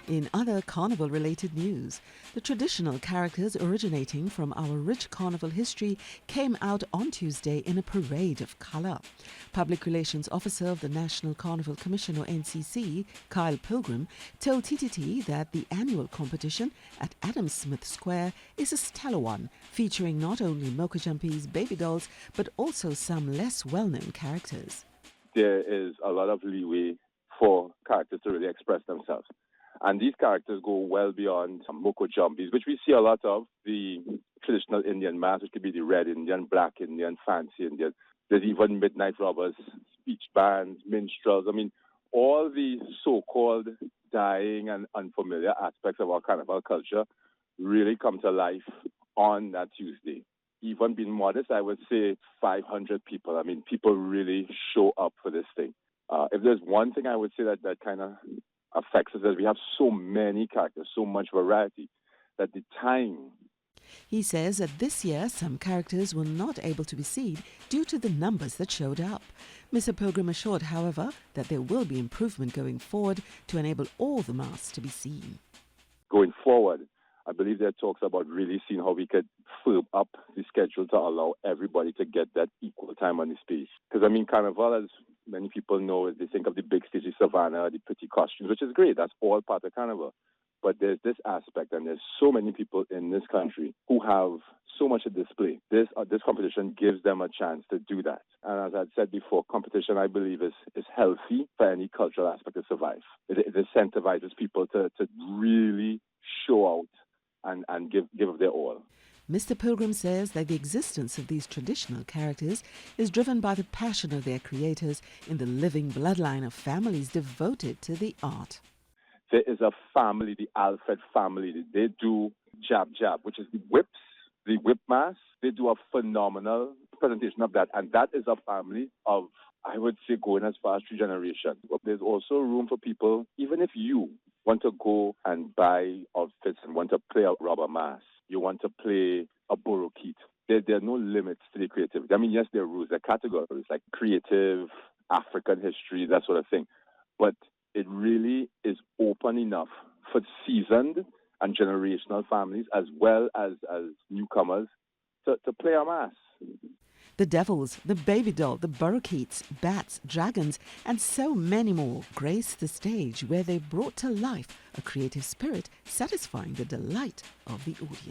In other Carnival-related news, the traditional characters originating from our rich Carnival history came out on Tuesday in a parade of colour. Public Relations Officer of the National Carnival Commission, or NCC, Kyle Pilgrim, told TTT that the annual competition at Adam Smith Square is a stellar one, featuring not only Mocha Jumpy's baby dolls, but also some less well-known characters. There is a lot of leeway for characters to really express themselves. And these characters go well beyond Mocha Jumpies, which we see a lot of, the traditional Indian mask, which could be the red Indian, black Indian, fancy Indian. There's even midnight robbers, speech bands, minstrels. I mean, all the so-called dying and unfamiliar aspects of our carnival culture really come to life on that Tuesday. Even being modest, I would say 500 people. I mean, people really show up for this thing. If there's one thing I would say that kind of affects us, is we have so many characters, so much variety, that the time. He says that this year some characters were not able to be seen due to the numbers that showed up. Mr. Pilgrim assured, however, that there will be improvement going forward to enable all the masks to be seen. Going forward, I believe there are talks about really seeing how we could firm up the schedule to allow everybody to get that equal time on the stage. Because, I mean, Carnival, as many people know, they think of the big stage, the Savannah, the pretty costumes, which is great. That's all part of Carnival. But there's this aspect, and there's so many people in this country who have so much to display. This competition gives them a chance to do that. And as I said before, competition, I believe, is healthy for any cultural aspect to survive. It incentivizes people to really show out and give their all. Mr. Pilgrim says that the existence of these traditional characters is driven by the passion of their creators in the living bloodline of families devoted to the art. There is a family, the Alfred family. They do Jab Jab, which is the whip mask. They do a phenomenal presentation of that. And that is a family of, I would say, going as far as 3 generations. But there's also room for people, even if you want to go and buy outfits and want to play a rubber mask, you want to play a borokeet. There are no limits to the creativity. I mean, yes, there are rules, there are categories like creative, African history, that sort of thing. But it really is open enough for seasoned and generational families as well as newcomers to play a mask. The devils, the baby doll, the borokeets, bats, dragons, and so many more grace the stage where they brought to life a creative spirit satisfying the delight of the audience.